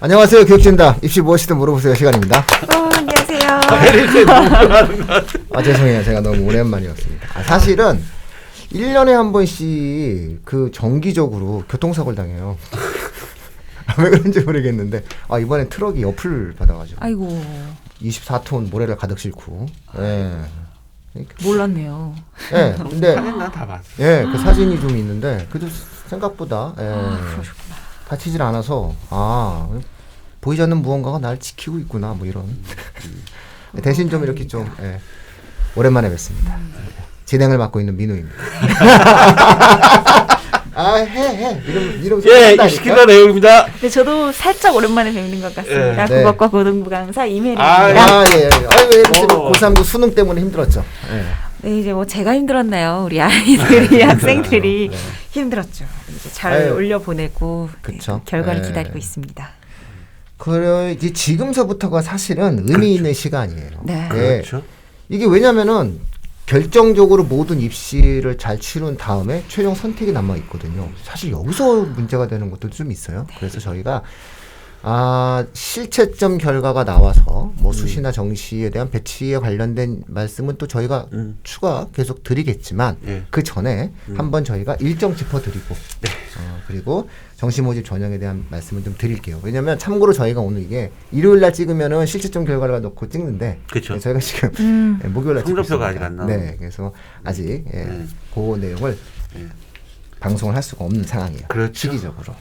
안녕하세요. 교육진다. 입시 무엇이든 물어보세요 시간입니다. 안녕하세요. 죄송해요. 제가 너무 오랜만이었습니다. 사실은 1년에 한 번씩 그 정기적으로 교통사고를 당해요. 왜 그런지 모르겠는데 이번엔 트럭이 옆을 받아가지고 아이고. 24톤 모래를 가득 싣고 몰랐네요. 근데 다 봤어. 그 사진이 좀 있는데 그래도 생각보다 그러셨구나. 다치질 않아서 보이지 않는 무언가가 날 지키고 있구나 뭐 이런 대신 좀 이렇게 좀 오랜만에 뵙습니다. 진행을 맡고 있는 민우입니다. 이름 시키다 내용입니다. 네, 저도 살짝 오랜만에 뵙는 것 같습니다. 네. 국어과 고등부 강사 이메리입니다. 고3도 수능 때문에 힘들었죠. 네, 이제 뭐 제가 힘들었나요? 우리 아이들이 학생들이 힘들었죠. 이제 잘 올려보내고 그쵸. 결과를 기다리고 있습니다. 이제 지금서부터가 사실은 의미 있는 시간이에요. 네. 그렇죠. 이게 왜냐면은 결정적으로 모든 입시를 잘 치른 다음에 최종 선택이 남아 있거든요. 사실 여기서 문제가 되는 것도 좀 있어요. 그래서 저희가 실채점 결과가 나와서 뭐 수시나 정시에 대한 배치에 관련된 말씀은 또 저희가 추가 계속 드리겠지만 그 전에 한번 저희가 일정 짚어드리고 그리고 정시 모집 전형에 대한 말씀을 좀 드릴게요. 왜냐하면 참고로 저희가 오늘 이게 일요일 날 찍으면은 실채점 결과를 놓고 찍는데 그쵸. 저희가 지금 목요일 날 성적표가 아직 안 나와. 그래서 아직 그 내용을 방송을 할 수가 없는 상황이에요. 그렇죠. 시기적으로.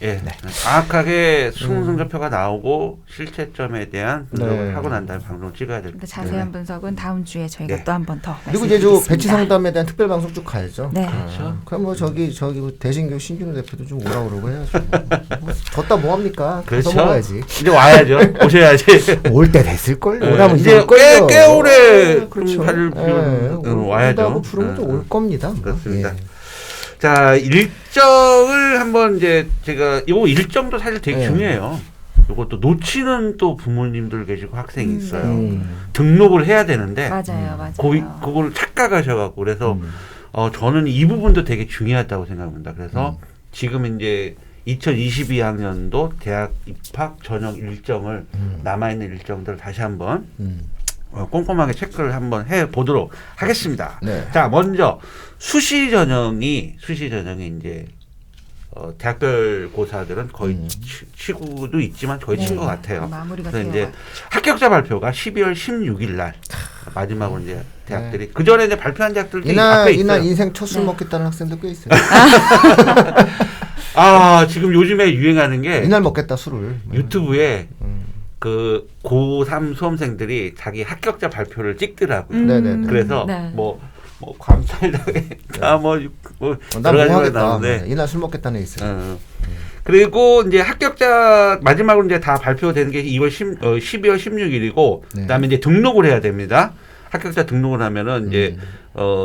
정확하게 수능 성적표가 나오고 실채점에 대한 분석을 하고 난 다음에 방송을 찍어야 됩니다. 자세한 분석은 다음 주에 저희가 또 한 번 더 그리고 이제 말씀드리겠습니다. 배치 상담에 대한 특별 방송 쭉 가야죠. 네. 그렇죠. 그럼 뭐 저기 대신교 신준호 대표도 좀 오라 그러고 해야죠. 졌다 뭐 합니까? 그렇죠. 가서 먹어야지. 이제 와야죠. 오셔야지. 올 때 됐을 걸. 오라면 이제 올 걸요. 꽤 오래 그렇죠. 와야죠. 온다고 부르면 또 올 겁니다. 뭐. 그렇습니다. 자, 일정을 한번 이제 제가 요 일정도 사실 되게 중요해요. 요것도 놓치는 또 부모님들 계시고 학생이 있어요. 등록을 해야 되는데 맞아요. 그걸 착각하셔갖고 그래서 저는 이 부분도 되게 중요하다고 생각합니다. 그래서 지금 이제 2022학년도 대학 입학 전형 일정을 남아있는 일정들을 다시 한번 꼼꼼하게 체크를 한번 해 보도록 하겠습니다. 네. 자, 먼저 수시 전형이 이제 대학별 고사들은 거의 치고도 있지만 거의 친 것 같아요. 마무리가 그래서 되어 이제 합격자 발표가 12월 16일 날 마지막으로 이제 대학들이 그 전에 이제 발표한 대학들도 앞에 있어요. 이날 인생 첫 술 먹겠다는 학생도 꽤 있어요. 지금 요즘에 유행하는 게 이날 먹겠다 술을. 유튜브에 그 고3 수험생들이 자기 합격자 발표를 찍더라고요. 네네. 그래서 뭐 감찰당했다 난 여러 뭐 가지가 하겠다. 나오는데 이날 술 먹겠다는 애 있어요. 그리고 이제 합격자 마지막으로 이제 다 발표되는 게 12월 16일이고 그다음에 이제 등록을 해야 됩니다. 합격자 등록을 하면은 이제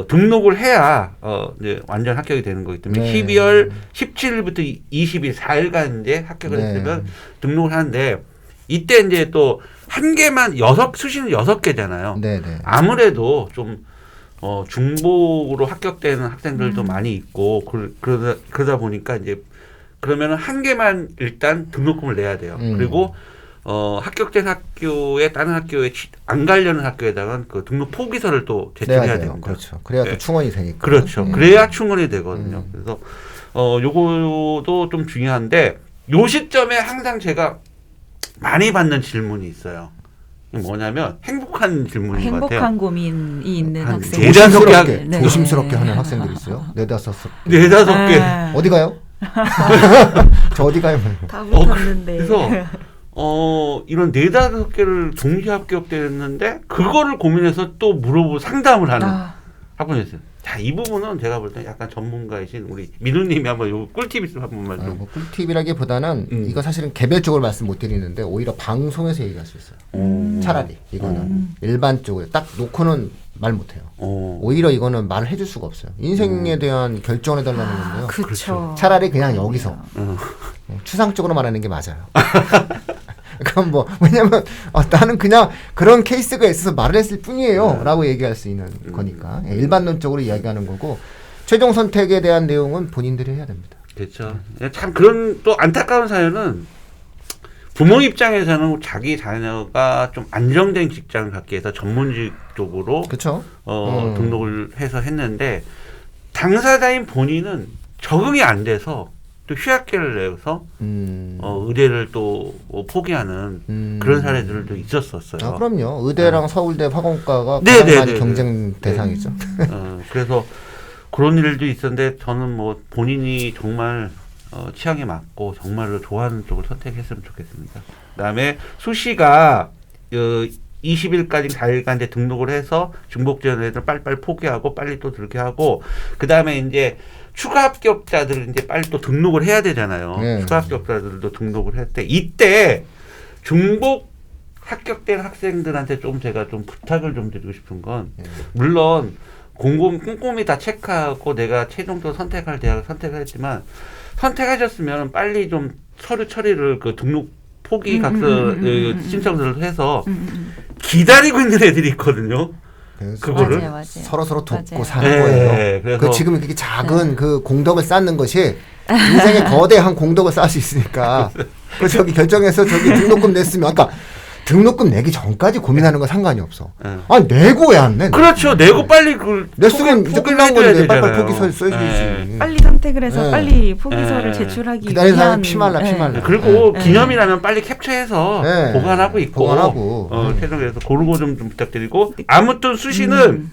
등록을 해야 이제 완전 합격이 되는 거기 때문에 12월 17일부터 20일 4일간 이제 합격을 했으면 등록을 하는데 이때 이제 또 한 개만 수시는 6개잖아요. 아무래도 좀 중복으로 합격되는 학생들도 많이 있고 그러다 보니까 이제 그러면은 한 개만 일단 등록금을 내야 돼요. 그리고 합격된 학교에 다른 학교에 안 가려는 학교에다가 그 등록 포기서를 또 제출해야 됩니다. 그렇죠. 그래야 또 충원이 되니까. 그렇죠. 그래야 충원이 되거든요. 그래서 요거도 좀 중요한데 요 시점에 항상 제가 많이 받는 질문이 있어요. 뭐냐면 행복한 질문인 것 같아요. 행복한 고민이 있는 학생. 조심스럽게 하는 학생들이 있어요. 4-5개. 어디 가요? 저 어디 가요? 다 붙었는데. 그래서 이런 4-5개를 동시 합격됐는데 그거를 고민해서 또 물어보고 상담을 하는 학번이 있어요. 자, 이 부분은 제가 볼 때 약간 전문가이신 우리 민우님이 한번 요 꿀팁 있으면 한 번만 좀. 꿀팁이라기보다는 이거 사실은 개별적으로 말씀 못 드리는데 오히려 방송에서 얘기할 수 있어요. 차라리 이거는 일반적으로 딱 놓고는 말 못해요. 오히려 이거는 말을 해줄 수가 없어요. 인생에 대한 결정을 해달라는 건데요. 그렇죠. 차라리 그냥 여기서 추상적으로 말하는 게 맞아요. 그럼 뭐 왜냐면 나는 그냥 그런 케이스가 있어서 말을 했을 뿐이에요 라고 얘기할 수 있는 거니까 일반론적으로 이야기하는 거고 최종 선택에 대한 내용은 본인들이 해야 됩니다. 그렇죠. 참 그런 또 안타까운 사연은 부모 입장에서는 자기 자녀가 좀 안정된 직장을 갖기 위해서 전문직 쪽으로 그렇죠. 등록을 해서 했는데 당사자인 본인은 적응이 안 돼서 또 휴학계를 내서 의대를 또 포기하는 그런 사례들도 있었었어요. 아, 그럼요. 의대랑 서울대 화공과가 네, 가장 네, 많이 네, 경쟁 대상이죠. 그래서 그런 일도 있었는데 저는 뭐 본인이 정말 취향에 맞고 정말로 좋아하는 쪽을 선택했으면 좋겠습니다. 그다음에 수시가 20일까지 4일간 등록을 해서 중복 지원 애들 빨리빨리 포기하고 빨리 또 들게 하고 그다음에 이제 추가 합격자들은 이제 빨리 또 등록을 해야 되잖아요. 추가 합격자들도 등록을 할 때 이때 중복 합격된 학생들한테 좀 제가 좀 부탁을 좀 드리고 싶은 건 물론 꼼꼼히 다 체크하고 내가 최종적으로 선택할 대학을 선택을 했지만 선택하셨으면 빨리 좀 서류 처리를 그 등록 포기 각서 신청서를 해서 기다리고 있는 애들이 있거든요. 그거를 맞아요. 서로 돕고 맞아요. 사는 네, 거예요. 그래서 그 지금 이렇게 작은 그 공덕을 쌓는 것이 인생의 거대한 공덕을 쌓을 수 있으니까 그 저기 결정해서 저기 등록금 냈으면 아까 등록금 내기 전까지 고민하는 건 상관이 없어. 아니 내고 왜 안 내? 그렇죠. 내고 빨리 그 냈으면 이제 끝난 건데 빨리 포기서 써야지. 빨리 선택을 해서 빨리 포기서를 제출하기 기다리는 사람이 위한 피말라. 그리고 기념이라면 빨리 캡처해서 보관하고 있고 보관하고 최종에서 그런 거 좀 부탁드리고 아무튼 수시는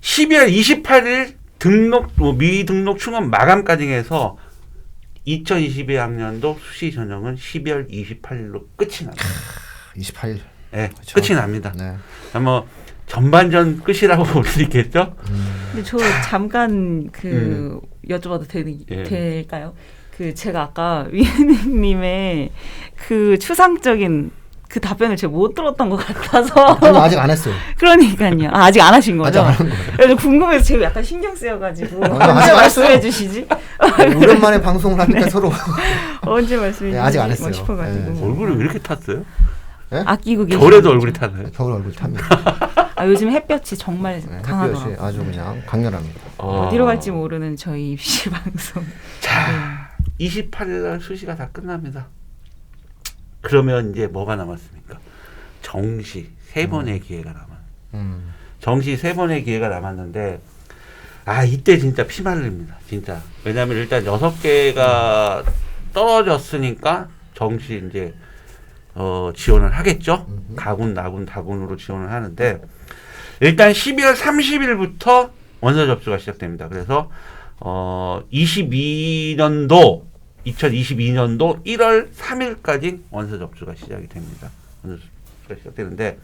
12월 28일 등록 미등록 충원 마감까지 해서 2022학년도 수시 전형은 12월 28일로 끝이 납니다. 28일. 네, 그렇죠. 끝이 납니다. 네. 뭐 전반전 끝이라고 볼 수 있겠죠? 근데 저 잠깐 여쭤봐도 될까요? 그 제가 아까 위원님의 그 추상적인 그 답변을 제가 못 들었던 것 같아서. 아니, 아직 안 했어요. 그러니까요. 아직 안 하신 거죠? 아직 안 한 거예요. 그래서 궁금해서 제가 약간 신경 쓰여가지고 아직 언제 안 말씀해 했어요. 주시지? 오랜만에 방송을 하니까 서로 언제 말씀해 주시지? 아직 안 했어요. 싶어가지고. 네. 얼굴을 왜 이렇게 탔어요? 네? 아끼고 계시죠. 겨울에도 얼굴이 타나요? 겨울 얼굴 탑니다. 요즘 햇볕이 정말 햇볕이 강하더라고요. 아주 그냥 강렬합니다. 어디로 갈지 모르는 저희 입시 방송. 자, 28일 날 수시가 다 끝납니다. 그러면 이제 뭐가 남았습니까? 정시 3번의 기회가 남아요. 정시 3번의 기회가 남았는데 이때 진짜 피말립니다. 진짜. 왜냐하면 일단 6개가 떨어졌으니까 정시 이제 지원을 하겠죠. 가군, 나군, 다군으로 지원을 하는데 일단 12월 30일부터 원서 접수가 시작됩니다. 그래서 2022년도 1월 3일까지 원서 접수가 시작이 됩니다. 원서 접수가 시작되는데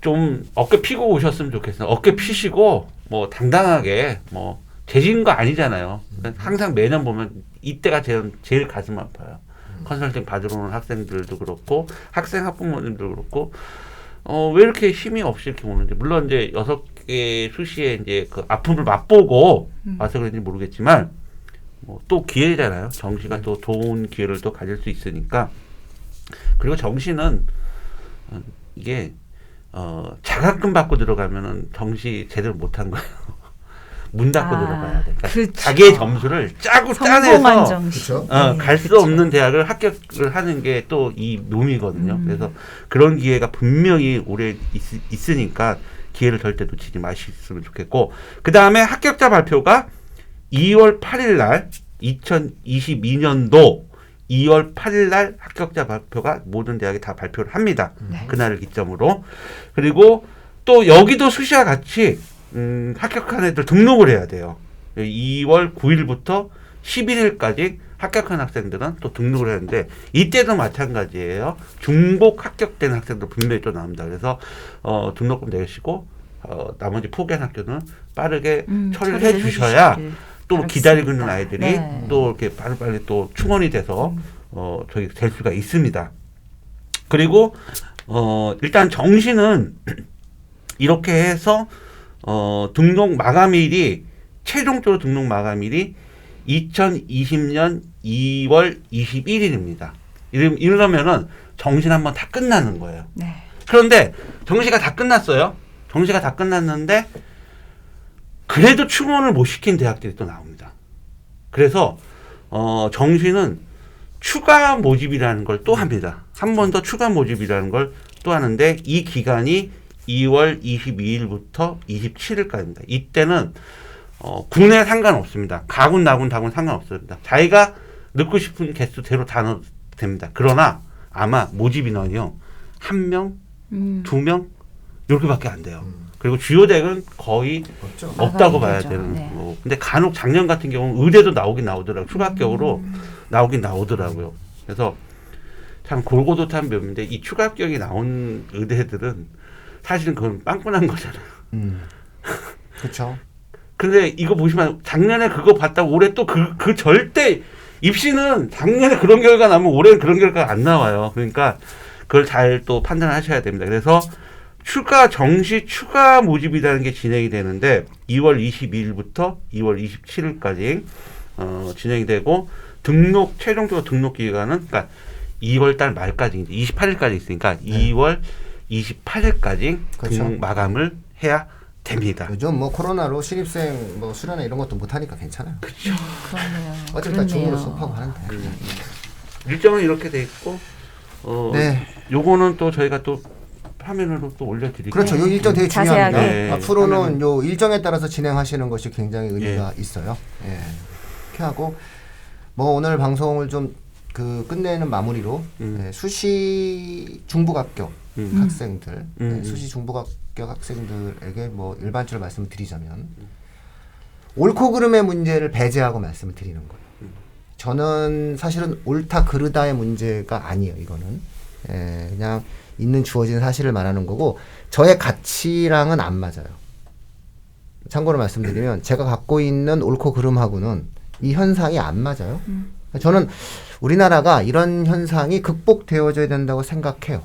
좀 어깨 피고 오셨으면 좋겠어요. 어깨 피시고 뭐 당당하게 뭐 재진 거 아니잖아요. 항상 매년 보면 이때가 제일 가슴 아파요. 컨설팅 받으러 오는 학생들도 그렇고 학생 학부모님도 그렇고 왜 이렇게 힘이 없이 이렇게 오는지 물론 이제 6개 수시에 이제 그 아픔을 맛보고 와서 그런지 모르겠지만 뭐 또 기회잖아요. 정시가 또 좋은 기회를 또 가질 수 있으니까 그리고 정시는 이게 자격금 받고 들어가면은 정시 제대로 못한 거예요. 문 닫고 들어가야 돼. 그러니까 자기의 점수를 짜고 짜내서 갈 수 없는 대학을 합격을 하는 게 또 이 묘미거든요. 그래서 그런 기회가 분명히 올해 있으니까 기회를 절대 놓치지 마셨으면 좋겠고 그 다음에 합격자 발표가 2월 8일 날 2022년도 2월 8일 날 합격자 발표가 모든 대학이 다 발표를 합니다. 그날을 기점으로. 그리고 또 여기도 수시와 같이 합격한 애들 등록을 해야 돼요. 2월 9일부터 11일까지 합격한 학생들은 또 등록을 하는데 이때도 마찬가지예요. 중복 합격된 학생들 분명히 또 나옵니다. 그래서 등록금 내시고 나머지 포기한 학교는 빠르게 처리를 해 주셔야 또 기다리고 있는 아이들이 또 이렇게 빨리빨리 또 충원이 돼서 저기 될 수가 있습니다. 그리고 일단 정시는 이렇게 해서 등록 마감일이 최종적으로 등록 마감일이 2020년 2월 21일입니다. 이러면은 정시는 한번 다 끝나는 거예요. 네. 그런데 정시가 다 끝났어요. 정시가 다 끝났는데 그래도 충원을 못 시킨 대학들이 또 나옵니다. 그래서 정시는 추가 모집이라는 걸 또 합니다. 한 번 더 추가 모집이라는 걸 또 하는데 이 기간이 2월 22일부터 27일까지입니다. 이때는 군에 상관없습니다. 가군, 나군, 다군 상관없습니다. 자기가 넣고 싶은 개수대로 다 넣어도 됩니다. 그러나 아마 모집 인원이요. 1명, 2명 이렇게밖에 안 돼요. 그리고 주요 덱은 거의 없다고 봐야 되는 거고. 근데 간혹 작년 같은 경우는 의대도 나오긴 나오더라고요. 추가 합격으로 나오긴 나오더라고요. 그래서 참 골고루한 묘미인데 이 추가 합격이 나온 의대들은 사실은 그건 빵꾸난 거잖아요. 그렇죠. 근데 이거 보시면 작년에 그거 봤다고 올해 또 그 절대 입시는 작년에 그런 결과 나면 올해는 그런 결과가 안 나와요. 그러니까 그걸 잘 또 판단하셔야 됩니다. 그래서 정시 추가 모집이라는 게 진행이 되는데 2월 22일부터 2월 27일까지 진행이 되고 최종적으로 등록 기간은 그러니까 2월 달 말까지 이제 28일까지 있으니까 2월 28일까지 그렇죠. 등록 마감을 해야 됩니다. 요즘 뭐 코로나로 신입생 뭐 수련회 이런 것도 못 하니까 괜찮아요. 그렇죠. 그러네요. 어차피 다 중으로 수업하고 하는데. 일정은 이렇게 돼 있고 네. 요거는 또 저희가 또 화면으로 또 올려드릴게요. 그렇죠. 요 일정 되게 중요합니다. 네. 앞으로는 요 일정에 따라서 진행하시는 것이 굉장히 의미가 있어요. 예. 이렇게 하고 뭐 오늘 방송을 좀 끝내는 마무리로 수시 중복 합격 학생들, 수시 중복 합격 학생들에게 뭐 일반적으로 말씀을 드리자면 옳고 그름의 문제를 배제하고 말씀을 드리는 거예요. 저는 사실은 옳다 그르다의 문제가 아니에요. 이거는 그냥 있는 주어진 사실을 말하는 거고 저의 가치랑은 안 맞아요. 참고로 말씀드리면 제가 갖고 있는 옳고 그름하고는 이 현상이 안 맞아요. 저는 우리나라가 이런 현상이 극복되어져야 된다고 생각해요.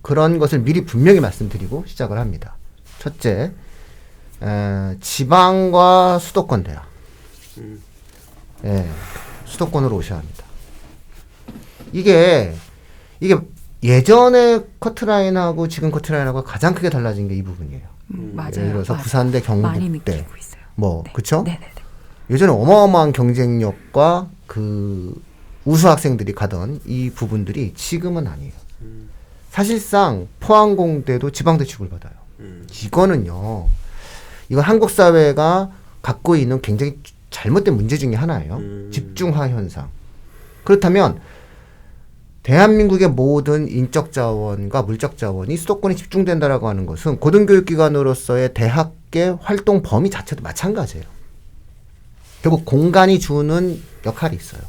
그런 것을 미리 분명히 말씀드리고 시작을 합니다. 첫째, 지방과 수도권 대학. 수도권으로 오셔야 합니다. 이게 예전의 커트라인하고 지금 커트라인하고 가장 크게 달라진 게 이 부분이에요. 맞아요. 예를 들어서 부산대, 많이 경북대, 느끼고 있어요. 뭐 그렇죠? 네네네. 예전에 어마어마한 경쟁력과 우수 학생들이 가던 이 부분들이 지금은 아니에요. 사실상 포항공대도 지방대 취급을 받아요. 이거는 한국 사회가 갖고 있는 굉장히 잘못된 문제 중에 하나예요. 집중화 현상. 그렇다면 대한민국의 모든 인적 자원과 물적 자원이 수도권에 집중된다라고 하는 것은 고등교육기관으로서의 대학의 활동 범위 자체도 마찬가지예요. 결국 공간이 주는 역할이 있어요.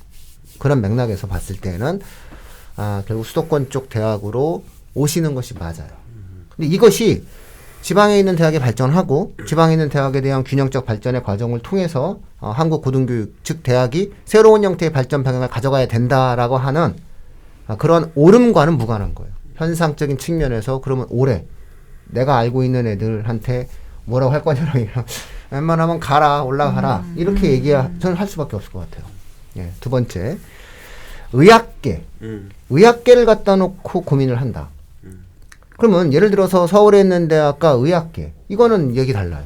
그런 맥락에서 봤을 때는 결국 수도권 쪽 대학으로 오시는 것이 맞아요. 근데 이것이 지방에 있는 대학이 발전하고 지방에 있는 대학에 대한 균형적 발전의 과정을 통해서 한국 고등교육 즉 대학이 새로운 형태의 발전 방향을 가져가야 된다라고 하는 그런 옳음과는 무관한 거예요. 현상적인 측면에서 그러면 올해 내가 알고 의애들한테 뭐라고 할 거냐면 웬만하면 가라 올라가라 이렇게 저는 할 수밖에 없을 것 같아요. 두 번째, 의학계를 갖다 놓고 고민을 한다. 그러면 예를 들어서 서울에 있는 대학과 의학계 이거는 얘기 달라요.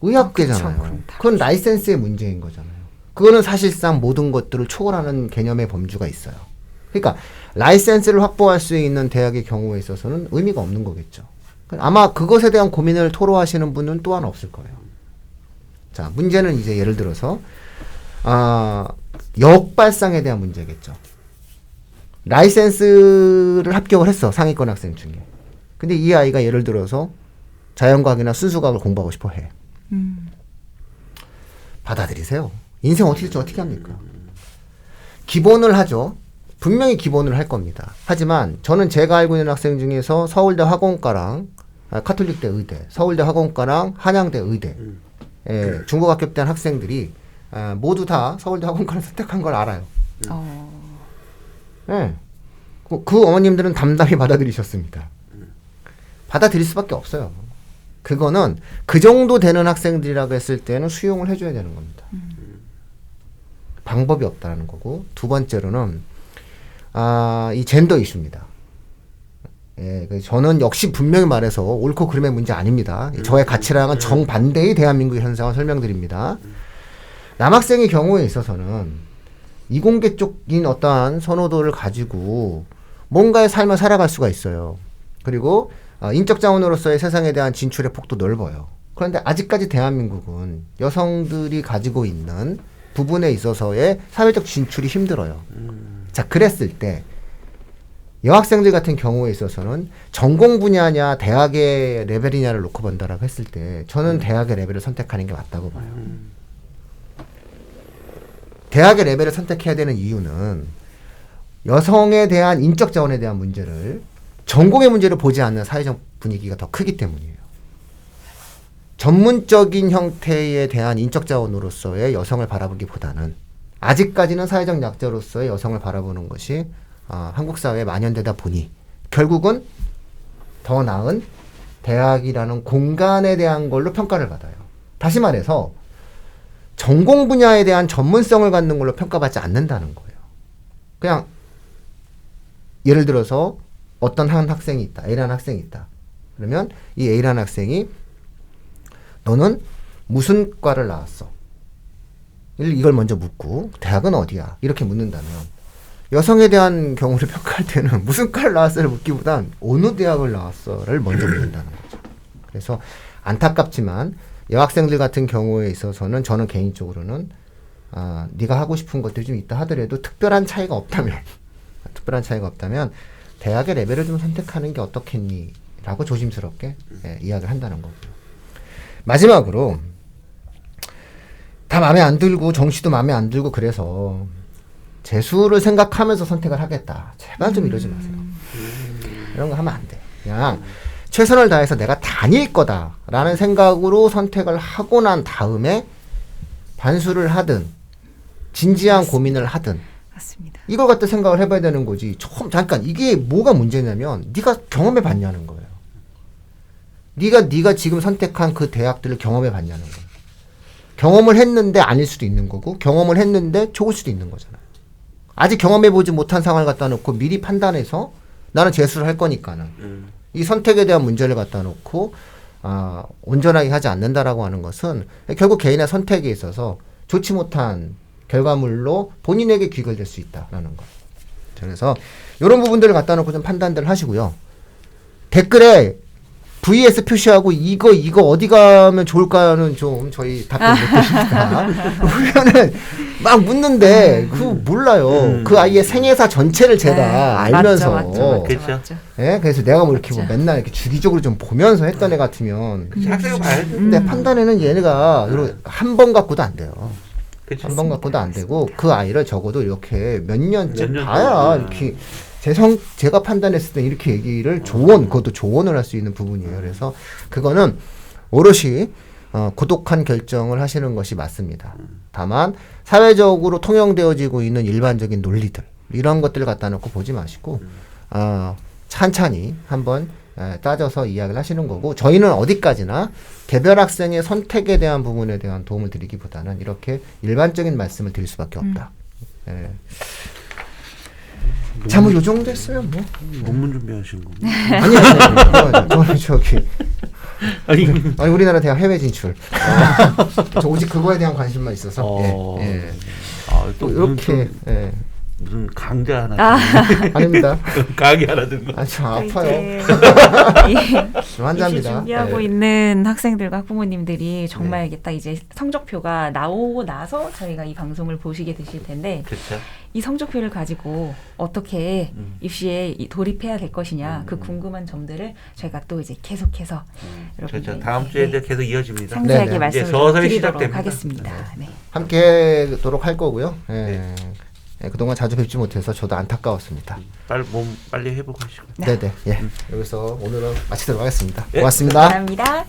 의학계잖아요. 그건 라이센스의 문제인 거잖아요. 그거는 사실상 모든 것들을 초월하는 개념의 범주가 있어요. 그러니까 라이센스를 확보할 수 있는 대학의 경우에 있어서는 의미가 없는 거겠죠. 아마 그것에 대한 고민을 토로하시는 분은 또한 없을 거예요. 자, 문제는 이제 예를 들어서 역발상에 대한 문제겠죠. 라이센스를 합격을 했어, 상위권 학생 중에. 근데 이 아이가 예를 들어서 자연과학이나 순수과학을 공부하고 싶어 해. 받아들이세요. 인생 어떻게 될지 어떻게 합니까? 기본을 하죠. 분명히 기본을 할 겁니다. 하지만 저는 제가 알고 있는 학생 중에서 서울대 화공과랑 카톨릭대 의대, 서울대 화공과랑 한양대 의대 중국 합격된 학생들이 모두 다 서울대 화공과를 선택한 걸 알아요. 네. 그 어머님들은 담담히 받아들이셨습니다. 받아들일 수밖에 없어요. 그거는 그 정도 되는 학생들이라고 했을 때는 수용을 해줘야 되는 겁니다. 방법이 없다는 거고, 두 번째로는 이 젠더 이슈입니다. 저는 역시 분명히 말해서 옳고 그름의 문제 아닙니다. 저의 가치랑은 정반대의 대한민국의 현상을 설명드립니다. 남학생의 경우에 있어서는 이공계적인 어떠한 선호도를 가지고 뭔가의 삶을 살아갈 수가 있어요. 그리고 인적 자원으로서의 세상에 대한 진출의 폭도 넓어요. 그런데 아직까지 대한민국은 여성들이 가지고 있는 부분에 있어서의 사회적 진출이 힘들어요. 자, 그랬을 때 여학생들 같은 경우에 있어서는 전공 분야냐 대학의 레벨이냐를 놓고 본다라고 했을 때 저는 대학의 레벨을 선택하는 게 맞다고 봐요. 대학의 레벨을 선택해야 되는 이유는 여성에 대한 인적 자원에 대한 문제를 전공의 문제를 보지 않는 사회적 분위기가 더 크기 때문이에요. 전문적인 형태에 대한 인적 자원으로서의 여성을 바라보기보다는 아직까지는 사회적 약자로서의 여성을 바라보는 것이 한국 사회에 만연되다 보니 결국은 더 나은 대학이라는 공간에 대한 걸로 평가를 받아요. 다시 말해서 전공 분야에 대한 전문성을 갖는 걸로 평가받지 않는다는 거예요. 그냥 예를 들어서 어떤 한 학생이 있다. A라는 학생이 있다. 그러면 이 A라는 학생이 너는 무슨 과를 나왔어? 이걸 먼저 묻고 대학은 어디야? 이렇게 묻는다면 여성에 대한 경우를 평가할 때는 무슨 과를 나왔어를 묻기보단 어느 대학을 나왔어를 먼저 묻는다는 거죠. 그래서 안타깝지만 여학생들 같은 경우에 있어서는 저는 개인적으로는 네가 하고 싶은 것들이 좀 있다 하더라도 특별한 차이가 없다면 대학의 레벨을 좀 선택하는 게 어떻겠니? 라고 조심스럽게 이야기를 한다는 거고요. 마지막으로 다 마음에 안 들고 정시도 마음에 안 들고 그래서 재수를 생각하면서 선택을 하겠다. 제발 좀 이러지 마세요. 이런 거 하면 안 돼. 그냥 최선을 다해서 내가 다닐 거다라는 생각으로 선택을 하고 난 다음에 반수를 하든 진지한 고민을 하든 맞습니다. 이걸 갖다 생각을 해봐야 되는 거지. 잠깐 이게 뭐가 문제냐면 네가 경험해 봤냐는 거예요. 네가 지금 선택한 그 대학들을 경험해 봤냐는 거예요. 경험을 했는데 아닐 수도 있는 거고 경험을 했는데 좋을 수도 있는 거잖아요. 아직 경험해보지 못한 상황을 갖다 놓고 미리 판단해서 나는 재수를 할 거니까는 이 선택에 대한 문제를 갖다 놓고 온전하게 하지 않는다라고 하는 것은 결국 개인의 선택에 있어서 좋지 못한 결과물로 본인에게 귀결될 수 있다라는 거. 그래서 이런 부분들을 갖다 놓고 좀 판단들 하시고요. 댓글에 VS 표시하고 이거 어디 가면 좋을까는 좀 저희 답변 못 드립니다. 그러면은 막 묻는데 그거 몰라요. 그 아이의 생애사 전체를 제가 알면서 맞죠. 예, 그래서 내가 뭐 이렇게 뭐 맨날 이렇게 주기적으로 좀 보면서 했던 애 같으면 학생을 봐야죠. 근데 판단에는 얘네가 한 번 갖고도 안 돼요. 한 번 갖고도 안 되고 그 아이를 적어도 이렇게 몇 년쯤 봐야 이렇게 제가 판단했을 때 이렇게 얘기를 그것도 조언을 할 수 있는 부분이에요. 그래서 그거는 오롯이 고독한 결정을 하시는 것이 맞습니다. 다만 사회적으로 통용되어지고 있는 일반적인 논리들 이런 것들을 갖다 놓고 보지 마시고 찬찬히 한번 따져서 이야기를 하시는 거고 저희는 어디까지나 개별 학생의 선택에 대한 부분에 대한 도움을 드리기보다는 이렇게 일반적인 말씀을 드릴 수밖에 없다. 예. 자, 뭐 요 정도 했어요, 뭐. 논문 준비하신 거. 아니요. 저는 저기 아니 우리나라 대학 해외 진출. 저 오직 그거에 대한 관심만 있어서. 예. 또 이렇게 무슨 강좌 하나 아닙니다. 강의 하나 듣는 거. 저 아파요. 좀 환자입니다. 준비하고 있는 학생들과 학부모님들이 정말 딱 이제 성적표가 나오고 나서 저희가 이 방송을 보시게 되실 텐데 그렇죠. 이 성적표를 가지고 어떻게 입시에 돌입해야 될 것이냐 그 궁금한 점들을 저희가 또 이제 계속해서 그렇죠. 다음 주에 계속 이어집니다. 상세하게 말씀을 드리도록 시작됩니다. 하겠습니다. 네. 함께하도록 할 거고요. 그동안 자주 뵙지 못해서 저도 안타까웠습니다. 빨리 회복하시고. 네네. 여기서 오늘은 마치도록 하겠습니다. 고맙습니다. 감사합니다.